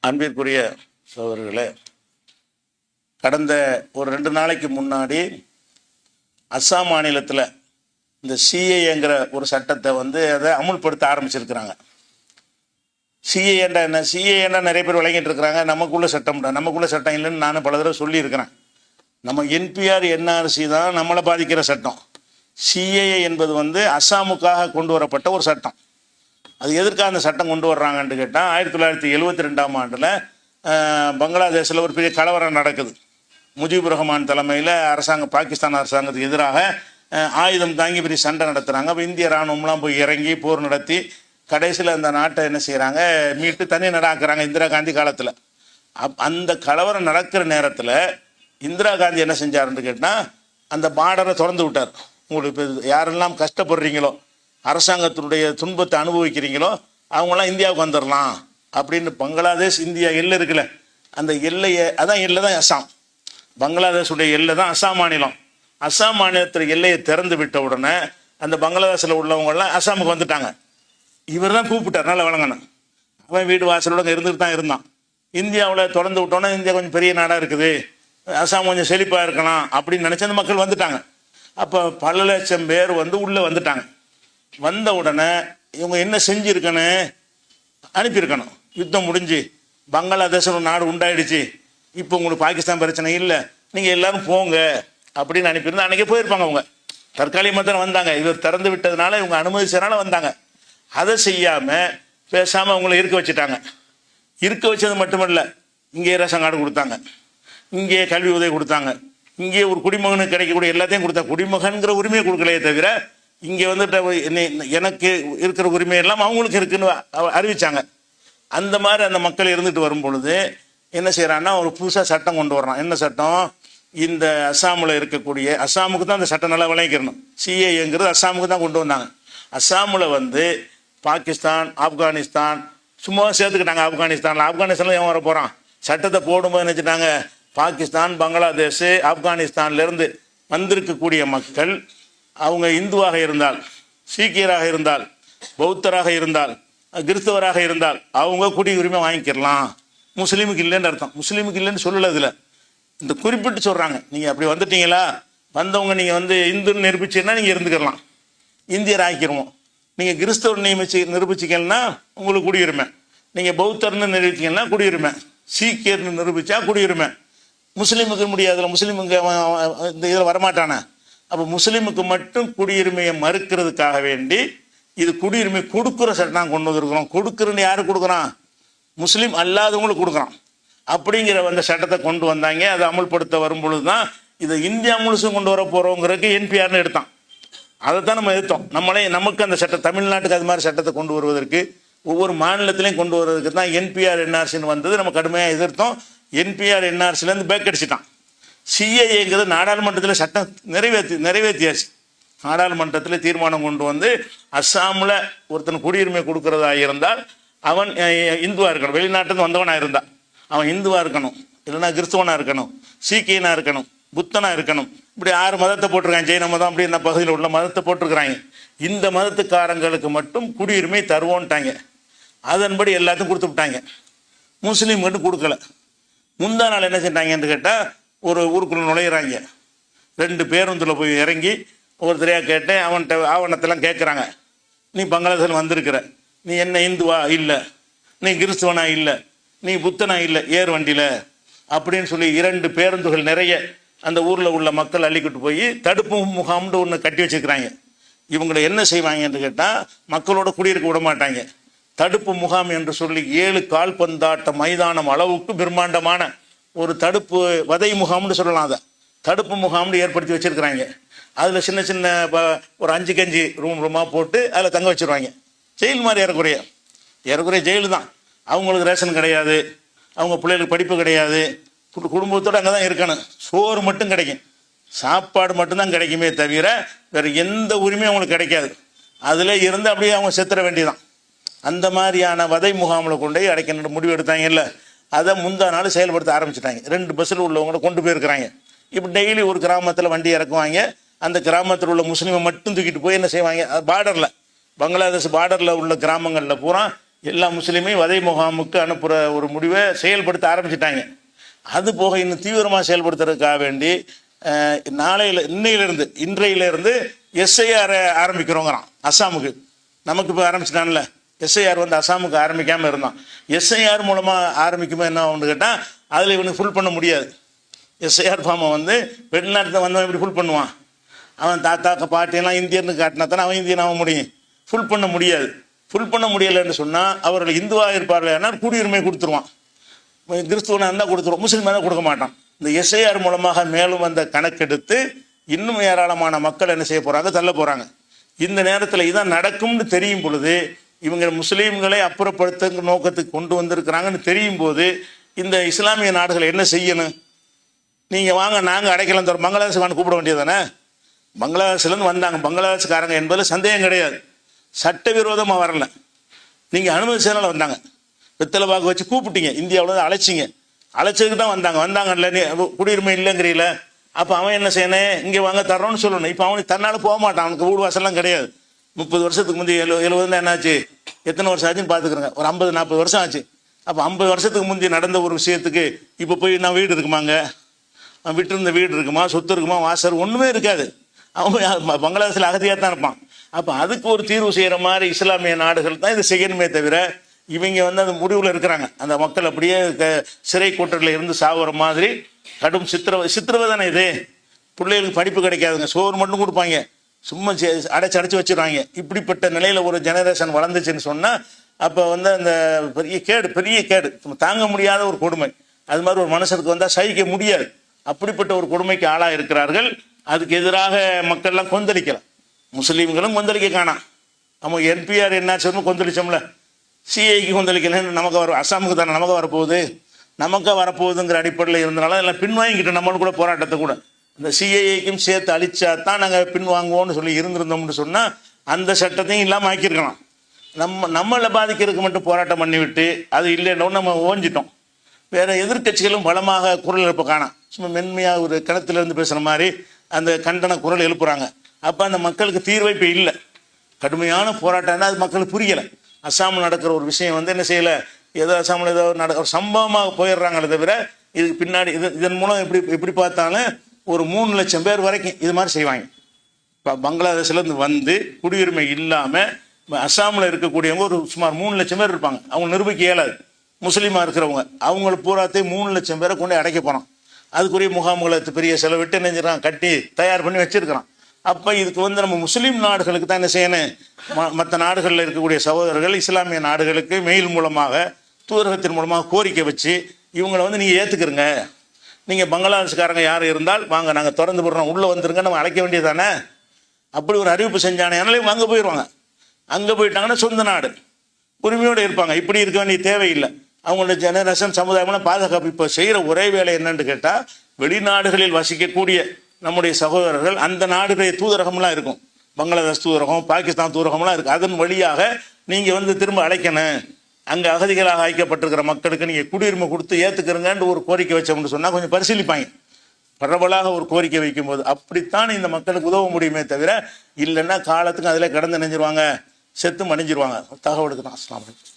அன்பிற்குரிய சகோதரர்களே, கடந்த ஒரு 2 நாளைக்கு முன்னாடி அஸ்ஸாம் மாநிலத்தில் இந்த சிஏஏங்கிற ஒரு சட்டத்தை அதை அமுல்படுத்த ஆரம்பிச்சிருக்கிறாங்க. சிஏஏண்டா என்ன? சிஏஏண்டா நிறைய பேர் விளங்கிட்டு இருக்கிறாங்க. நமக்குள்ள சட்டம் இல்லைன்னு நான் பல தடவை சொல்லியிருக்கிறேன். நம்ம என்பிஆர் என்ஆர்சி தான் நம்மளை பாதிக்கிற சட்டம். சிஏஏ என்பது அஸ்ஸாமுக்காக கொண்டு வரப்பட்ட ஒரு சட்டம். அது எதற்காக அந்த சட்டம் கொண்டு வர்றாங்கன்னு கேட்டால், 1972ஆம் ஆண்டில் பங்களாதேஷில் ஒரு பெரிய கலவரம் நடக்குது. முஜிபுர் ரஹ்மான் தலைமையில் பாகிஸ்தான் அரசாங்கத்துக்கு எதிராக ஆயுதம் தாங்கி பெரிய சண்டை நடத்துகிறாங்க. அப்போ இந்திய இராணுவம்லாம் போய் இறங்கி போர் நடத்தி கடைசியில் அந்த நாட்டை என்ன செய்கிறாங்க, மீட்டு தனி நடாக்குறாங்க இந்திரா காந்தி காலத்தில். அந்த கலவரம் நடக்கிற நேரத்தில் இந்திரா காந்தி என்ன செஞ்சாருன்னு கேட்டால், அந்த பார்டரை திறந்து விட்டார். உங்களுக்கு இப்போ யாரெல்லாம் கஷ்டப்படுறீங்களோ, அரசாங்கத்தினுடைய துன்பத்தை அனுபவிக்கிறீங்களோ, அவங்களாம் இந்தியாவுக்கு வந்துடலாம் அப்படின்னு. பங்களாதேஷ் இந்தியா எல்லை இருக்குல்ல, அந்த எல்லையை எல்லை தான் அஸ்ஸாம். பங்களாதேஷுடைய எல்லை தான் அஸ்ஸாம் மாநிலம். அஸ்ஸாம் மாநிலத்தில் எல்லையை திறந்து விட்ட உடனே அந்த பங்களாதேஷில் உள்ளவங்கெல்லாம் அஸ்ஸாமுக்கு வந்துட்டாங்க. இவர் தான் கூப்பிட்டார், நல்லா வழங்கணும். அவன் வீடு வாசலோட இருந்துட்டு தான் இருந்தான். இந்தியாவில் திறந்து விட்டோன்னா இந்தியா கொஞ்சம் பெரிய நாடாக இருக்குது, அஸ்ஸாம் கொஞ்சம் செழிப்பாக இருக்கலாம் அப்படின்னு நினச்சி அந்த மக்கள் வந்துட்டாங்க. அப்போ பல லட்சம் பேர் உள்ளே வந்துட்டாங்க. வந்த உடனே இவங்க என்ன செஞ்சுருக்கணும், அனுப்பியிருக்கணும். யுத்தம் முடிஞ்சு பங்களாதேஷ் ஒரு நாடு உண்டாயிடுச்சு, இப்போ உங்களுக்கு பாகிஸ்தான் பிரச்சனை இல்லை, நீங்கள் எல்லோரும் போங்க அப்படின்னு அனுப்பியிருந்தா அன்றைக்கே போயிருப்பாங்க. அவங்க தற்காலிகமாக தான் வந்தாங்க. இவர் திறந்து விட்டதுனால இவங்க அனுமதிச்சதுனால வந்தாங்க. அதை செய்யாமல் பேசாமல் அவங்கள இருக்க வச்சுட்டாங்க. இருக்க வச்சது மட்டுமல்ல, இங்கே ரேஷன் கார்டு கொடுத்தாங்க, இங்கே கல்வி உதவி கொடுத்தாங்க, இங்கே ஒரு குடிமகனுக்கு கிடைக்கக்கூடிய எல்லாத்தையும் கொடுத்தாங்க. குடிமகன்கிற உரிமையை கொடுக்கலையே தவிர இங்கே எனக்கு இருக்கிற உரிமை எல்லாம் அவங்களுக்கு இருக்குன்னு அறிவிச்சாங்க. அந்த மாதிரி அந்த மக்கள் இருந்துட்டு வரும் பொழுது என்ன செய்கிறான்னா, ஒரு புதுசாக சட்டம் கொண்டு வர்றான். என்ன சட்டம்? இந்த அஸ்ஸாமில் இருக்கக்கூடிய, அஸ்ஸாமுக்கு தான் அந்த சட்டம் நல்லா விளங்கிக்கணும். சிஏங்கிறது அஸ்ஸாமுக்கு தான் கொண்டு வந்தாங்க. அஸ்ஸாமில் பாகிஸ்தான், ஆப்கானிஸ்தான் சும்மா சேர்த்துக்கிட்டாங்க. ஆப்கானிஸ்தானில் ஏன் வர போகிறான்? சட்டத்தை போடும்போது நினச்சிட்டாங்க, பாகிஸ்தான், பங்களாதேஷ், ஆப்கானிஸ்தான்லேருந்து வந்திருக்கக்கூடிய மக்கள் அவங்க இந்துவாக இருந்தால், சீக்கியராக இருந்தால், பௌத்தராக இருந்தால், கிறிஸ்தவராக இருந்தால் அவங்க குடியுரிமை வாங்கிக்கிறலாம். முஸ்லீமுக்கு இல்லைன்னு அர்த்தம். முஸ்லீமுக்கு இல்லைன்னு சொல்லலை. இதில் இந்த குறிப்பிட்டு சொல்கிறாங்க, நீங்கள் அப்படி வந்துட்டீங்களா, வந்தவங்க நீங்கள் இந்துன்னு நிரூபிச்சீங்கன்னா நீங்கள் இருந்துக்கலாம், இந்தியர் ஆக்கிடுவோம். நீங்கள் கிறிஸ்தவர் நிரூபிச்சிங்கன்னா உங்களுக்கு குடியுரிமை, நீங்கள் பௌத்தர்னு நிரூபிச்சிங்கன்னா குடியுரிமை, சீக்கியர்னு நிரூபித்தா குடியுரிமை. முஸ்லீமுக்கு முடியாதுல்ல, முஸ்லீமுக்கு இந்த இதில் வரமாட்டானே. அப்போ முஸ்லீமுக்கு மட்டும் குடியுரிமையை மறுக்கிறதுக்காக வேண்டி இது குடியுரிமை கொடுக்குற சட்டம் கொண்டு வந்திருக்கிறோம். கொடுக்குறன்னு யாரு கொடுக்குறான்? முஸ்லீம் அல்லாதவங்களுக்கு கொடுக்குறான். அப்படிங்கிற அந்த சட்டத்தை கொண்டு வந்தாங்க. அதை அமல்படுத்த வரும் பொழுது தான் இதை இந்தியா முழுசும் கொண்டு வர போகிறோங்கிறதுக்கு என்பிஆர்னு எடுத்தான். அதை தான் நம்ம எதிர்த்தோம். நமக்கு அந்த சட்டம், தமிழ்நாட்டுக்கு அது மாதிரி சட்டத்தை கொண்டு வருவதற்கு, ஒவ்வொரு மாநிலத்திலையும் கொண்டு வருவதற்கு தான் என்பிஆர் என்ஆர்சின்னு வந்தது. நம்ம கடுமையாக எதிர்த்தோம். என்பிஆர் என்ஆர்சிலேருந்து பேக் அடிச்சிட்டான். சிஏஏங்கிறது நாடாளுமன்றத்தில் சட்டம் நிறைவேற்றியாச்சு. நாடாளுமன்றத்தில் தீர்மானம் கொண்டு அஸ்ஸாமில் ஒருத்தன் குடியுரிமை கொடுக்கறதா இருந்தால் அவன் இந்துவாக இருக்கணும். வெளிநாட்டிலேருந்து வந்தவனாக இருந்தால் அவன் இந்துவாக இருக்கணும், இல்லைன்னா கிறிஸ்தவனாக இருக்கணும், சீக்கியனாக இருக்கணும், புத்தனாக இருக்கணும். இப்படி 6 மதத்தை போட்டிருக்காங்க. ஜெயின மதம் அப்படி இந்த பகுதியில் உள்ள மதத்தை போட்டிருக்கிறாங்க. இந்த மதத்துக்காரங்களுக்கு மட்டும் குடியுரிமை தருவோன்ட்டாங்க. அதன்படி எல்லாத்தையும் கொடுத்து விட்டாங்க. முஸ்லீம் மட்டும் கொடுக்கல. முந்தா நாள் என்ன செஞ்சாங்கன்னு கேட்டால், ஒரு ஊருக்குள்ள நுழையிறாங்க. 2 பேருந்தில் போய் இறங்கி ஒருத்தரையாக கேட்டேன். அவன்கிட்ட ஆவணத்தெல்லாம் கேட்குறாங்க. நீ பங்களாதேஷில் வந்திருக்கிற, நீ என்ன இந்துவா? இல்லை. நீ கிறிஸ்துவனா? இல்லை. நீ புத்தனா? இல்லை. ஏர் வண்டியில் அப்படின்னு சொல்லி 2 பேருந்துகள் நிறைய அந்த ஊரில் உள்ள மக்கள் அள்ளிக்கிட்டு போய் தடுப்பு முகாம்னு ஒன்று கட்டி வச்சுக்கிறாங்க. இவங்களை என்ன செய்வாங்கன்னு கேட்டால், மக்களோட குடியிருக்க விட மாட்டாங்க. தடுப்பு முகாம் என்று சொல்லி 7 கால்பந்தாட்ட மைதானம் அளவுக்கு பிரம்மாண்டமான ஒரு தடுப்பு வதை முகாம்னு சொல்லலாம். அதை தடுப்பு முகாம்னு ஏற்படுத்தி வச்சுருக்கிறாங்க. அதில் சின்ன சின்ன ஒரு 5 கஞ்சி ரூமாக போட்டு அதில் தங்க வச்சுருவாங்க. ஜெயில் மாதிரி ஏறக்குறைய ஜெயிலு தான். அவங்களுக்கு ரேஷன் கிடையாது, அவங்க பிள்ளைகளுக்கு படிப்பு கிடையாது, குடும்பத்தோடு அங்கே தான் இருக்கணும். சோறு மட்டும் கிடைக்கும், சாப்பாடு மட்டும்தான் கிடைக்குமே தவிர வேறு எந்த உரிமையும் அவங்களுக்கு கிடைக்காது. அதில் இருந்து அப்படியே அவங்க செத்துற வேண்டியதான். அந்த மாதிரியான வதை முகாமில் கொண்டு போய் அடைக்கணும் முடிவு எடுத்தாங்க. இல்லை, அதை முந்தா நாள் செயல்படுத்த ஆரம்பிச்சிட்டாங்க. 2 பஸ்ஸில் உள்ளவங்கள கொண்டு போயிருக்கிறாங்க. இப்போ டெய்லி ஒரு கிராமத்தில் வண்டி இறக்குவாங்க. அந்த கிராமத்தில் உள்ள முஸ்லீமை மட்டும் தூக்கிட்டு போய் என்ன செய்வாங்க, பார்டரில், பங்களாதேஷ் பார்டரில் உள்ள கிராமங்களில் பூரா எல்லா முஸ்லீமையும் வதை முகாமுக்கு அனுப்புகிற ஒரு முடிவை செயல்படுத்த ஆரம்பிச்சிட்டாங்க. அது போக இன்னும் தீவிரமாக செயல்படுத்துறதுக்காக வேண்டி இன்றையிலிருந்து எஸ்ஐஆர் ஆரம்பிக்கிறோங்கிறான் அஸ்ஸாமுக்கு. நமக்கு இப்போ ஆரம்பிச்சிட்டான்ல, எஸ்ஐஆர் வந்து அஸ்ஸாமுக்கு ஆரம்பிக்காமல் இருந்தான். எஸ்ஐஆர் மூலமாக ஆரம்பிக்கும்போது என்ன ஆகும்னு கேட்டால் அதில் இவனுக்கு ஃபுல் பண்ண முடியாது. எஸ்ஐஆர் ஃபார்மை வந்து வெளிநாட்டில் வந்தவன் இப்படி ஃபுல் பண்ணுவான். அவன் தாத்தா பாட்டியெல்லாம் இந்தியன்னு காட்டினா தானே அவன் இந்தியன் ஆக முடியும். ஃபுல் பண்ண முடியாது. ஃபுல் பண்ண முடியலைன்னு சொன்னால் அவர்கள் இந்துவாக இருப்பார்கள் குடியுரிமை கொடுத்துருவான். கிறிஸ்துவனாக இருந்தால் கொடுத்துருவோம், முஸ்லீமாக தான் கொடுக்க மாட்டான். இந்த எஸ்ஐஆர் மூலமாக மேலும் வந்த கணக்கெடுத்து இன்னும் ஏராளமான மக்கள் என்ன செய்ய போகிறாங்க, தள்ள போகிறாங்க. இந்த நேரத்தில் இதான் நடக்கும்னு தெரியும் பொழுது, இவங்க முஸ்லீம்களை அப்புறப்படுத்த நோக்கத்துக்கு கொண்டு வந்திருக்கிறாங்கன்னு தெரியும் போது இந்த இஸ்லாமிய நாடுகள் என்ன செய்யணும்? நீங்கள் வாங்க, நாங்கள் அடைக்கலம் தரோம், பங்களாதேஷ் கூப்பிட வேண்டியது தானே. பங்களாதேஷ்லேருந்து வந்தாங்க, பங்களாதேஷ்காரங்க என்பதில் சந்தேகம் கிடையாது. சட்டவிரோதமாக வரல, நீங்கள் அனுமதிச்சதுனால வந்தாங்க. வெத்தலை பாக்கு வச்சு கூப்பிட்டீங்க, இந்தியாவில் அழைச்சிங்க, அழைச்சதுக்கு தான் வந்தாங்கல்ல. நீ குடியுரிமை இல்லைங்கிறீங்கள, அப்போ அவன் என்ன செய்யணும், இங்கே வாங்க தர்றோன்னு சொல்லணும். இப்போ அவனுக்கு தன்னால் போக மாட்டான், அவனுக்கு வீடு வாசல்லாம் கிடையாது. 30 வருஷத்துக்கு முந்தி 70 என்னாச்சு, எத்தனை வருஷம் ஆச்சுன்னு பார்த்துக்கிறேங்க, ஒரு 50-40 வருஷம் ஆச்சு. அப்போ 50 வருஷத்துக்கு முந்தி நடந்த ஒரு விஷயத்துக்கு இப்போ போய் நான் வீடு இருக்குமாங்க, அவன் விட்டு வீடு இருக்குமா, சொத்து இருக்குமா, வாசல் ஒன்றுமே இருக்காது. அவன் பங்களாதேஷில் அகதியாக தான் இருப்பான். அப்போ அதுக்கு ஒரு தீர்வு செய்கிற மாதிரி இஸ்லாமிய நாடுகள் தான் இது செய்யணுமே தவிர, இவங்க வந்து அந்த முடிவில் இருக்கிறாங்க. அந்த மக்கள் அப்படியே சிறை கூட்டத்தில் இருந்து சாகுற மாதிரி கடும் சித்திரவை தானே இது. பிள்ளைகளுக்கு படிப்பு கிடைக்காதுங்க, சோறு மட்டும் கொடுப்பாங்க, சும்மா அடைச்சு வச்சுருவாங்க. இப்படிப்பட்ட நிலையில் ஒரு ஜெனரேஷன் வளர்ந்துச்சுன்னு சொன்னால் அப்போ வந்து அந்த பெரிய கேடு தாங்க முடியாத ஒரு கொடுமை. அது மாதிரி ஒரு மனுஷனுக்கு வந்தால் சகிக்க முடியாது. அப்படிப்பட்ட ஒரு கொடுமைக்கு ஆளாக இருக்கிறார்கள். அதுக்கு எதிராக மக்கள்லாம் கொந்தளிக்கலாம், முஸ்லீம்களும் கொந்தளிக்க காணாம். நம்ம என்பிஆர் என்ன சொல்லணும் கொந்தளிச்சோம்ல, சிஐக்கு கொந்தளிக்கலன்னு நமக்கு அஸ்ஸாமுக்கு தானே நமக்கு வரப்போகுதுங்கிற அடிப்படையில் இருந்தனால எல்லாம் பின்வாங்கிக்கிட்டோம். நம்மளும் கூட போராட்டத்தை கூட இந்த சிஐக்கும் சேர்த்து அழிச்சா தான் நாங்கள் பின்வாங்குவோம்னு சொல்லி இருந்திருந்தோம்னு சொன்னால் அந்த சட்டத்தையும் இல்லாமல் ஆக்கியிருக்கலாம். நம்மளை பாதிக்கிறதுக்கு மட்டும் போராட்டம் பண்ணிவிட்டு அது இல்லைன்னு நம்ம ஓஞ்சிட்டோம். வேறு எதிர்கட்சிகளும் பலமாக குரல் எழுப்ப காணாம். சும்மா மென்மையாக ஒரு கிணத்துலேருந்து பேசுகிற மாதிரி அந்த கண்டன குரல் எழுப்புறாங்க. அப்போ அந்த மக்களுக்கு தீர்வை இப்போ இல்லை. கடுமையான போராட்டம்னா அது மக்களுக்கு புரியலை. அஸ்ஸாமில் நடக்கிற ஒரு விஷயம் வந்து என்ன செய்யலை, ஏதோ அஸ்ஸாமில் ஏதோ ஒரு சம்பவமாக போயிடுறாங்களே தவிர இதுக்கு பின்னாடி இதன் மூலம் எப்படி பார்த்தாலும் ஒரு 3 லட்சம் பேர் வரைக்கும் இது மாதிரி செய்வாங்க. இப்போ பங்களாதேஷ்லேருந்து வந்து குடியுரிமை இல்லாமல் அஸ்ஸாமில் இருக்கக்கூடியவங்க ஒரு சுமார் 3 லட்சம் பேர் இருப்பாங்க. அவங்க நிரூபிக்க இயலாது. முஸ்லீமாக இருக்கிறவங்க அவங்கள பூராத்தையும் 3 லட்சம் பேரை கொண்டு அடைக்க போகிறோம். அதுக்குரிய முகாம்களை பெரிய செலவிட்டு நெஞ்சிடறான், கட்டி தயார் பண்ணி வச்சிருக்கிறான். அப்போ இதுக்கு வந்து நம்ம முஸ்லீம் நாடுகளுக்கு தான் என்ன செய்யணும், மற்ற நாடுகளில் இருக்கக்கூடிய சகோதரர்கள் இஸ்லாமிய நாடுகளுக்கு மெயில் மூலமாக தூதரகத்தின் மூலமாக கோரிக்கை வச்சு இவங்களை வந்து நீங்கள் ஏற்றுக்கிறங்க, நீங்கள் பங்களாதேஷ்காரங்க யார் இருந்தால் வாங்க நாங்கள் திறந்து போடுறோம், உள்ளே வந்துருங்க நம்ம அழைக்க வேண்டியது தானே. அப்படி ஒரு அறிவிப்பு செஞ்சானே இவங்க அங்கே போயிடுவாங்க. அங்கே போயிட்டாங்கன்னா சொந்த நாடு உரிமையோடு இருப்பாங்க. இப்படி இருக்க வேண்டிய தேவையில்லை. அவங்களோட ஜெனரேஷன் சமுதாயம்லாம் பாதுகாப்பு. இப்போ செய்கிற ஒரே வேலை என்னன்னு கேட்டால், வெளிநாடுகளில் வசிக்கக்கூடிய நம்முடைய சகோதரர்கள் அந்த நாடுடைய தூதரகம்லாம் இருக்கும், பங்களாதேஷ் தூதரகம், பாகிஸ்தான் தூதரகம்லாம் இருக்குது. அதன் வழியாக நீங்கள் வந்து திரும்ப அழைக்கணும். அங்கே அகதிகளாக அழைக்கப்பட்டிருக்கிற மக்களுக்கு நீங்கள் குடியுரிமை கொடுத்து ஏற்றுக்கிறங்கன்னு ஒரு கோரிக்கை வச்சோம்னு சொன்னால் கொஞ்சம் பரிசீலிப்பாங்க. பரவலாக ஒரு கோரிக்கை வைக்கும்போது அப்படித்தான் இந்த மக்களுக்கு உதவ முடியுமே தவிர, இல்லைன்னா காலத்துக்கு அதில் கடந்து நினைஞ்சிருவாங்க, செத்து மணிஞ்சிருவாங்க. தகவலுக்கு தான். அஸ்ஸலாமு அலைக்கும்.